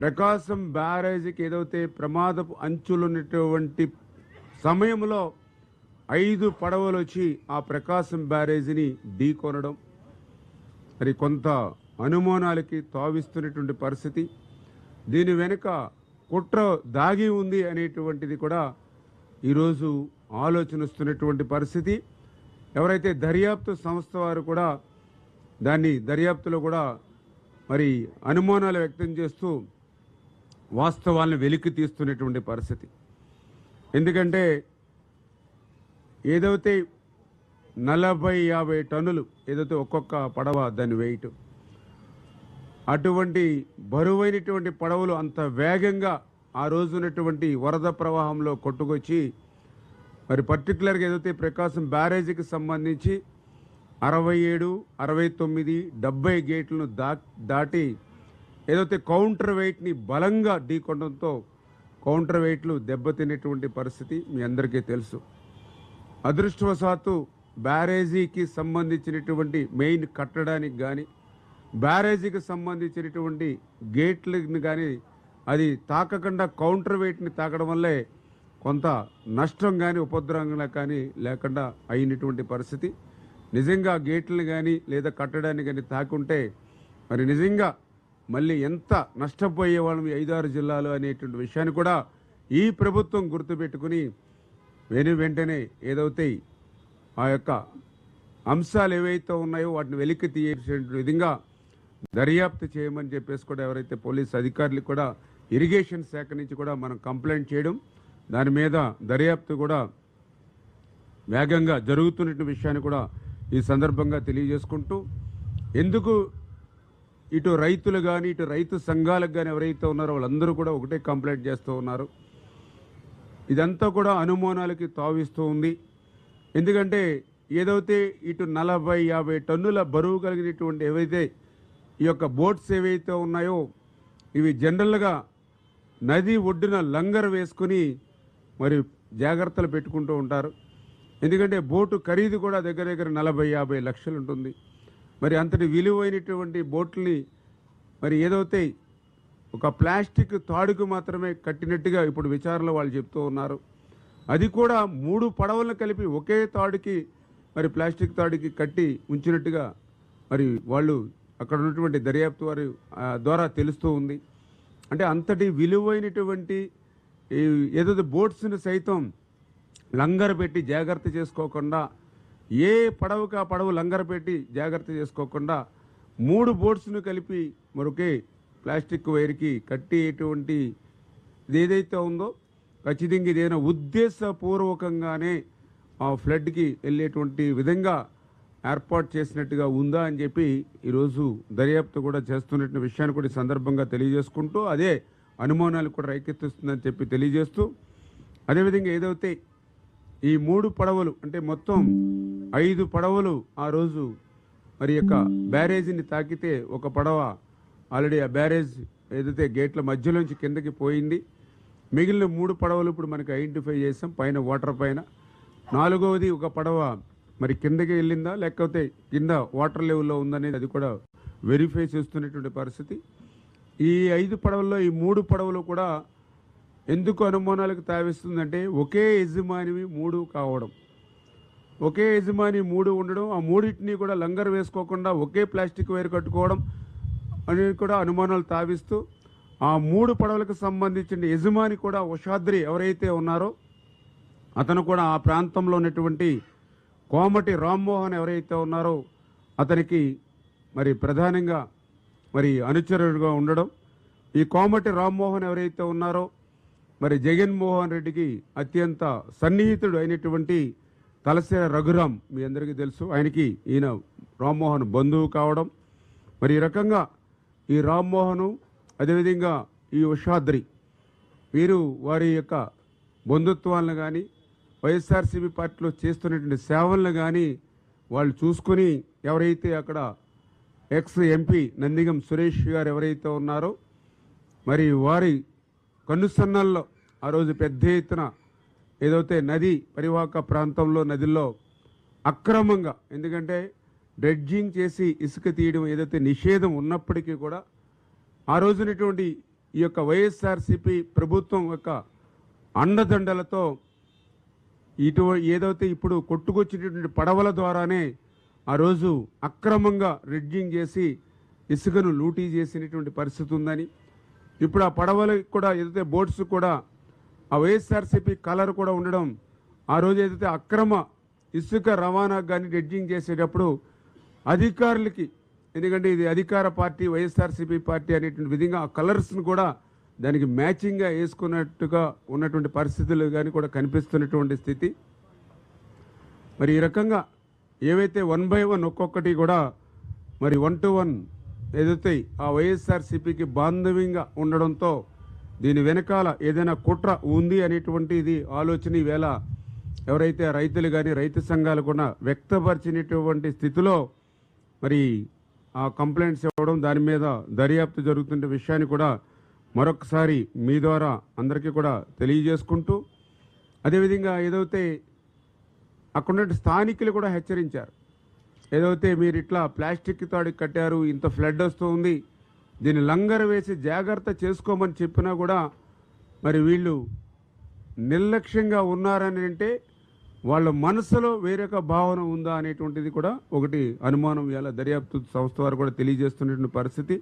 ప్రకాశం బ్యారేజీకి ఏదైతే ప్రమాదపు అంచులున్నటువంటి సమయంలో 5 పడవలు వచ్చి ఆ ప్రకాశం బ్యారేజీని ఢీకొనడం మరి కొంత అనుమానాలకి తావిస్తున్నటువంటి పరిస్థితి. దీని వెనుక కుట్ర దాగి ఉంది అనేటువంటిది కూడా ఈరోజు ఆలోచనిస్తున్నటువంటి పరిస్థితి. ఎవరైతే దర్యాప్తు సంస్థ వారు కూడా దాన్ని దర్యాప్తులో కూడా మరి అనుమానాలు వ్యక్తం చేస్తూ వాస్తవాలను వెలికి తీస్తున్నటువంటి పరిస్థితి. ఎందుకంటే ఏదైతే 40-50 టన్నులు ఏదైతే ఒక్కొక్క పడవ దాన్ని వెయిట్, అటువంటి బరువైనటువంటి పడవలు అంత వేగంగా ఆ రోజున్నటువంటి వరద ప్రవాహంలో కొట్టుకొచ్చి మరి పర్టికులర్గా ఏదైతే ప్రకాశం బ్యారేజీకి సంబంధించి 67, 69, 70 గేట్లను దాటి ఏదైతే కౌంటర్ వెయిట్ని బలంగా ఢీకొనడంతో కౌంటర్ వెయిట్లు దెబ్బతినేటువంటి పరిస్థితి మీ అందరికీ తెలుసు. అదృష్టవశాత్తు బ్యారేజీకి సంబంధించినటువంటి మెయిన్ కట్టడానికి కానీ బ్యారేజీకి సంబంధించినటువంటి గేట్లను కానీ అది తాకకుండా కౌంటర్ వెయిట్ని తాకడం వల్లే కొంత నష్టం కానీ ఉపద్రవంగా కానీ లేకుండా అయినటువంటి పరిస్థితి. నిజంగా గేట్లను కానీ లేదా కట్టడాన్ని కానీ తాకుంటే మరి నిజంగా మళ్ళీ ఎంత నష్టపోయే వాళ్ళం 5-6 జిల్లాలు అనేటువంటి విషయాన్ని కూడా ఈ ప్రభుత్వం గుర్తుపెట్టుకుని వెంటనే ఏదైతే ఆ యొక్క అంశాలు ఏవైతే ఉన్నాయో వాటిని వెలికి తీసే విధంగా దర్యాప్తు చేయమని చెప్పేసి కూడా ఎవరైతే పోలీస్ అధికారులు కూడా ఇరిగేషన్ శాఖ నుంచి కూడా మనం కంప్లైంట్ చేయడం, దాని మీద దర్యాప్తు కూడా వేగంగా జరుగుతున్న విషయాన్ని కూడా ఈ సందర్భంగా తెలియజేసుకుంటూ, ఎందుకు ఇటు రైతులు కానీ ఇటు రైతు సంఘాలకు కానీ ఎవరైతే ఉన్నారో వాళ్ళందరూ కూడా ఒకటే కంప్లైంట్ చేస్తూ ఉన్నారు. ఇదంతా కూడా అనుమానాలకి తావిస్తూ ఉంది. ఎందుకంటే ఏదైతే ఇటు 40-50 టన్నుల బరువు కలిగినటువంటి ఏవైతే ఈ యొక్క బోట్స్ ఏవైతే ఉన్నాయో ఇవి జనరల్గా నది ఒడ్డున లంగర్ వేసుకుని మరి జాగ్రత్తలు పెట్టుకుంటూ ఉంటారు. ఎందుకంటే బోటు ఖరీదు కూడా దగ్గర 40-50 లక్షలు ఉంటుంది. మరి అంతటి విలువైనటువంటి బోట్లని మరి ఏదైతే ఒక ప్లాస్టిక్ తాడుకు మాత్రమే కట్టినట్టుగా ఇప్పుడు విచారణలో వాళ్ళు చెప్తూ ఉన్నారు. అది కూడా 3 పడవలను కలిపి ఒకే తాడుకి మరి ప్లాస్టిక్ తాడుకి కట్టి ఉంచినట్టుగా మరి వాళ్ళు అక్కడ ఉన్నటువంటి దర్యాప్తు వారి ద్వారా తెలుస్తూ ఉంది. అంటే అంతటి విలువైనటువంటి ఏదైతే బోట్స్ని సైతం లంగర్ పెట్టి జాగ్రత్త చేసుకోకుండా, ఏ పడవకి ఆ పడవ లంగర్ పెట్టి జాగ్రత్త చేసుకోకుండా 3 బోట్స్ను కలిపి మరొకే ప్లాస్టిక్ వైర్కి కట్టేటువంటి ఏదైతే ఉందో ఖచ్చితంగా ఇదేదైనా ఉద్దేశపూర్వకంగానే ఆ ఫ్లడ్కి వెళ్ళేటువంటి విధంగా ఏర్పాటు చేసినట్టుగా ఉందా అని చెప్పి ఈరోజు దర్యాప్తు కూడా చేస్తున్న విషయాన్ని కూడా ఈ సందర్భంగా తెలియజేసుకుంటూ అదే అనుమానాలు కూడా రేకెత్తిస్తుందని చెప్పి తెలియజేస్తూ, అదేవిధంగా ఏదైతే ఈ 3 పడవలు అంటే మొత్తం 5 పడవలు ఆ రోజు మరి యొక్క బ్యారేజీని తాకితే ఒక పడవ ఆల్రెడీ ఆ బ్యారేజ్ ఏదైతే గేట్ల మధ్యలోంచి కిందకి పోయింది. మిగిలిన 3 పడవలు ఇప్పుడు మనకి ఐడెంటిఫై చేసాం పైన వాటర్ పైన. 4వది ఒక పడవ మరి కిందకి వెళ్ళిందా లేకపోతే కింద వాటర్ లెవెల్లో ఉందనేది అది కూడా వెరిఫై చేస్తున్నటువంటి పరిస్థితి. ఈ 5 పడవల్లో ఈ 3 పడవలు కూడా ఎందుకు అనుమానాలకు తావిస్తుందంటే ఒకే యజమానివి 3 కావడం, ఒకే యజమాని 3 ఉండడం, ఆ 3టిని కూడా లంగర్ వేసుకోకుండా ఒకే ప్లాస్టిక్ వైర్ కట్టుకోవడం అనేది కూడా అనుమానాలు తావిస్తూ ఆ 3 పడవలకు సంబంధించిన యజమాని కూడా ఉషాద్రి ఎవరైతే ఉన్నారో అతను కూడా ఆ ప్రాంతంలో ఉన్నటువంటి కోమటి రామ్మోహన్ ఎవరైతే ఉన్నారో అతనికి మరి ప్రధానంగా మరి అనుచరుడుగా ఉండడం. ఈ కోమటి రామ్మోహన్ ఎవరైతే ఉన్నారో మరి జగన్మోహన్ రెడ్డికి అత్యంత సన్నిహితుడు అయినటువంటి తలసేర రఘురాం మీ అందరికీ తెలుసు. ఆయనకి ఈయన రామ్మోహన్ బంధువు కావడం. మరి ఈ రకంగా ఈ రామ్మోహను అదేవిధంగా ఈ ఉషాద్రి వీరు వారి యొక్క బంధుత్వాలను కానీ వైఎస్ఆర్సీపీ పార్టీలో చేస్తున్నటువంటి సేవలను కానీ వాళ్ళు చూసుకుని ఎవరైతే అక్కడ ఎక్స్ ఎంపీ నందిగం సురేష్ గారు ఎవరైతే ఉన్నారో మరి వారి కన్నుసన్నల్లో ఆ రోజు పెద్ద ఎత్తున ఏదైతే నది పరివాహక ప్రాంతంలో నదిలో అక్రమంగా, ఎందుకంటే డ్రెడ్జింగ్ చేసి ఇసుక తీయడం ఏదైతే నిషేధం ఉన్నప్పటికీ కూడా ఆ రోజునటువంటి ఈ యొక్క వైఎస్ఆర్సీపీ ప్రభుత్వం యొక్క అండదండలతో ఏదైతే ఇప్పుడు కొట్టుకొచ్చినటువంటి పడవల ద్వారానే ఆ రోజు అక్రమంగా రిడ్జింగ్ చేసి ఇసుకను లూటీ చేసినటువంటి పరిస్థితి ఉందని, ఇప్పుడు ఆ పడవలకు కూడా ఏదైతే బోట్స్ కూడా ఆ వైఎస్ఆర్సీపీ కలర్ కూడా ఉండడం, ఆ రోజు ఏదైతే అక్రమ ఇసుక రవాణాకు కానీ రిడ్జింగ్ చేసేటప్పుడు అధికారులకి, ఎందుకంటే ఇది అధికార పార్టీ వైఎస్ఆర్సీపీ పార్టీ అనేటువంటి విధంగా ఆ కలర్స్ను కూడా దానికి మ్యాచింగ్గా వేసుకున్నట్టుగా ఉన్నటువంటి పరిస్థితులు కానీ కూడా కనిపిస్తున్నటువంటి స్థితి. మరి ఈ రకంగా ఏవైతే 1 by 1 ఒక్కొక్కటి కూడా మరి 1 to 1 ఏదైతే ఆ వైఎస్ఆర్సీపీకి బాంధవ్యంగా ఉండడంతో దీని వెనకాల ఏదైనా కుట్ర ఉంది అనేటువంటి ఇది ఆలోచన ఈవేళ ఎవరైతే రైతులు కానీ రైతు సంఘాలు కూడా వ్యక్తపరిచినటువంటి స్థితిలో మరి ఆ కంప్లైంట్స్ ఇవ్వడం, దాని మీద దర్యాప్తు జరుగుతున్న విషయాన్ని కూడా మరొకసారి మీ ద్వారా అందరికీ కూడా తెలియజేసుకుంటూ, అదేవిధంగా ఏదైతే అక్కడ స్థానికులు కూడా హెచ్చరించారు, ఏదైతే మీరు ఇట్లా ప్లాస్టిక్ తాడికి కట్టారు, ఇంత ఫ్లడ్ వస్తుంది, దీన్ని లంగర్ వేసి జాగ్రత్త చేసుకోమని చెప్పినా కూడా మరి వీళ్ళు నిర్లక్ష్యంగా ఉన్నారని అంటే వాళ్ళ మనసులో వేరొక భావన ఉందా అనేటువంటిది కూడా ఒకటి అనుమానం ఇవాళ దర్యాప్తు సంస్థ వారు కూడా తెలియజేస్తున్నటువంటి పరిస్థితి.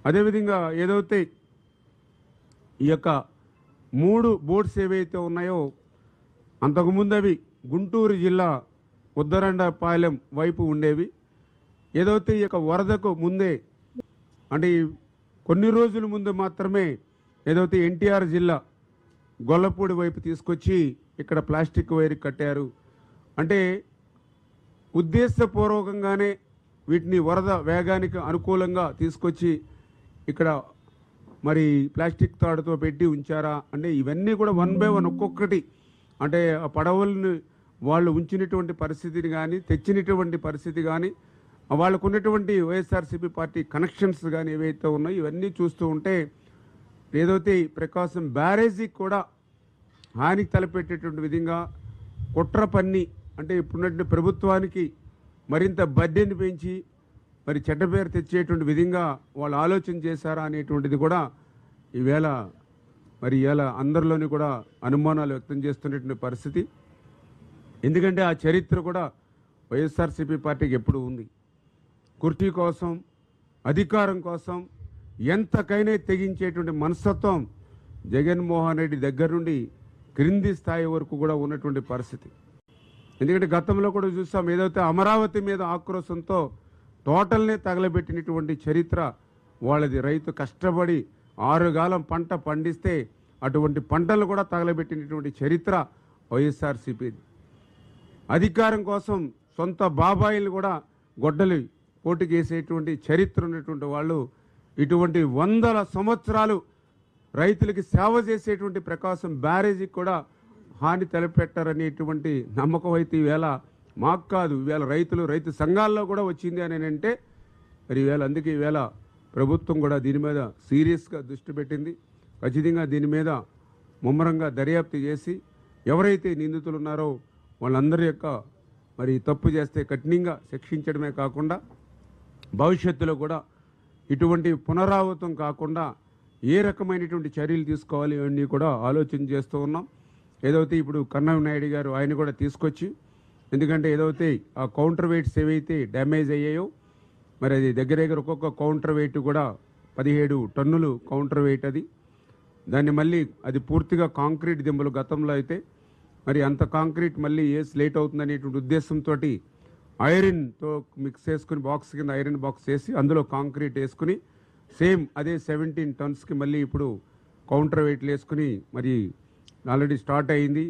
అదేవిధంగా ఏదైతే ఈ యొక్క 3 బోట్స్ ఏవైతే ఉన్నాయో అంతకుముందు అవి గుంటూరు జిల్లా ఉద్దరండపాలెం వైపు ఉండేవి. ఏదైతే ఈ యొక్క వరదకు ముందే అంటే కొన్ని రోజుల ముందు మాత్రమే ఏదైతే ఎన్టీఆర్ జిల్లా గొల్లపూడి వైపు తీసుకొచ్చి ఇక్కడ ప్లాస్టిక్ వైర్ కట్టారు. అంటే ఉద్దేశపూర్వకంగానే వీటిని వరద వేగానికి అనుకూలంగా తీసుకొచ్చి ఇక్కడ మరి ప్లాస్టిక్ తాడుతో పెట్టి ఉంచారా అంటే ఇవన్నీ కూడా 1 by 1 ఒక్కొక్కటి అంటే ఆ పడవలను వాళ్ళు ఉంచినటువంటి పరిస్థితిని కానీ తెచ్చినటువంటి పరిస్థితి కానీ వాళ్ళకు ఉన్నటువంటి వైఎస్ఆర్సీపీ పార్టీ కనెక్షన్స్ కానీ ఏవైతే ఉన్నాయో ఇవన్నీ చూస్తూ ఉంటే ఏదైతే ప్రకాశం బ్యారేజీకి కూడా హానికి తలపెట్టేటువంటి విధంగా కుట్ర పన్ని అంటే ఇప్పుడున్నటువంటి ప్రభుత్వానికి మరింత బడ్డెని పెంచి మరి చెడ్డ పేరు తెచ్చేటువంటి విధంగా వాళ్ళు ఆలోచన చేశారా అనేటువంటిది కూడా ఈవేళ మరి ఇవాళ అందరిలోని కూడా అనుమానాలు వ్యక్తం చేస్తున్నటువంటి పరిస్థితి. ఎందుకంటే ఆ చరిత్ర కూడా వైఎస్ఆర్సీపీ పార్టీకి ఎప్పుడు ఉంది. కుర్చీ కోసం, అధికారం కోసం ఎంతకైనా తెగించేటువంటి మనస్తత్వం జగన్మోహన్ రెడ్డి దగ్గర నుండి క్రింది స్థాయి వరకు కూడా ఉన్నటువంటి పరిస్థితి. ఎందుకంటే గతంలో కూడా చూసాం, ఏదైతే అమరావతి మీద ఆక్రోశంతో టోటల్నే తగలబెట్టినటువంటి చరిత్ర వాళ్ళది. రైతు కష్టపడి 6 కాలం పంట పండిస్తే అటువంటి పంటలు కూడా తగలబెట్టినటువంటి చరిత్ర వైఎస్ఆర్సీపీది. అధికారం కోసం సొంత బాబాయిలు కూడా గొడ్డలి పోటీకేసేటువంటి చరిత్ర ఉన్నటువంటి వాళ్ళు ఇటువంటి 100 సంవత్సరాలు రైతులకి సేవ చేసేటువంటి ప్రకాశం బ్యారేజీకి కూడా హాని తలపెట్టారనేటువంటి నమ్మకం అయితే ఈవేళ మాకు కాదు, ఈవేళ రైతు సంఘాల్లో కూడా వచ్చింది అని అంటే మరి ఈవేళ అందుకే ఈవేళ ప్రభుత్వం కూడా దీని మీద సీరియస్గా దృష్టి పెట్టింది. ఖచ్చితంగా దీని మీద ముమ్మరంగా దర్యాప్తు చేసి ఎవరైతే నిందితులు ఉన్నారో వాళ్ళందరి యొక్క మరి తప్పు చేస్తే కఠినంగా శిక్షించడమే కాకుండా భవిష్యత్తులో కూడా ఇటువంటి పునరావృతం కాకుండా ఏ రకమైనటువంటి చర్యలు తీసుకోవాలి ఇవన్నీ కూడా ఆలోచన చేస్తూ ఉన్నాం. ఏదైతే ఇప్పుడు కన్నయ్య నాయుడు గారు ఆయన కూడా తీసుకొచ్చి, ఎందుకంటే ఏదైతే ఆ కౌంటర్ వెయిట్స్ ఏవైతే డ్యామేజ్ అయ్యాయో మరి అది దగ్గర ఒక్కొక్క కౌంటర్ వెయిట్ కూడా 17 టన్నులు కౌంటర్ వెయిట్ అది. దాన్ని మళ్ళీ అది పూర్తిగా కాంక్రీట్ దింబలు గతంలో అయితే మరి అంత కాంక్రీట్ మళ్ళీ లేట్ అవుతుంది అనేటువంటి ఉద్దేశంతో ఐరన్తో మిక్స్ చేసుకుని బాక్స్ కింద ఐరన్ బాక్స్ వేసి అందులో కాంక్రీట్ వేసుకుని సేమ్ అదే 17 టన్స్కి మళ్ళీ ఇప్పుడు కౌంటర్ వెయిట్లు వేసుకుని మరి ఆల్రెడీ స్టార్ట్ అయ్యింది.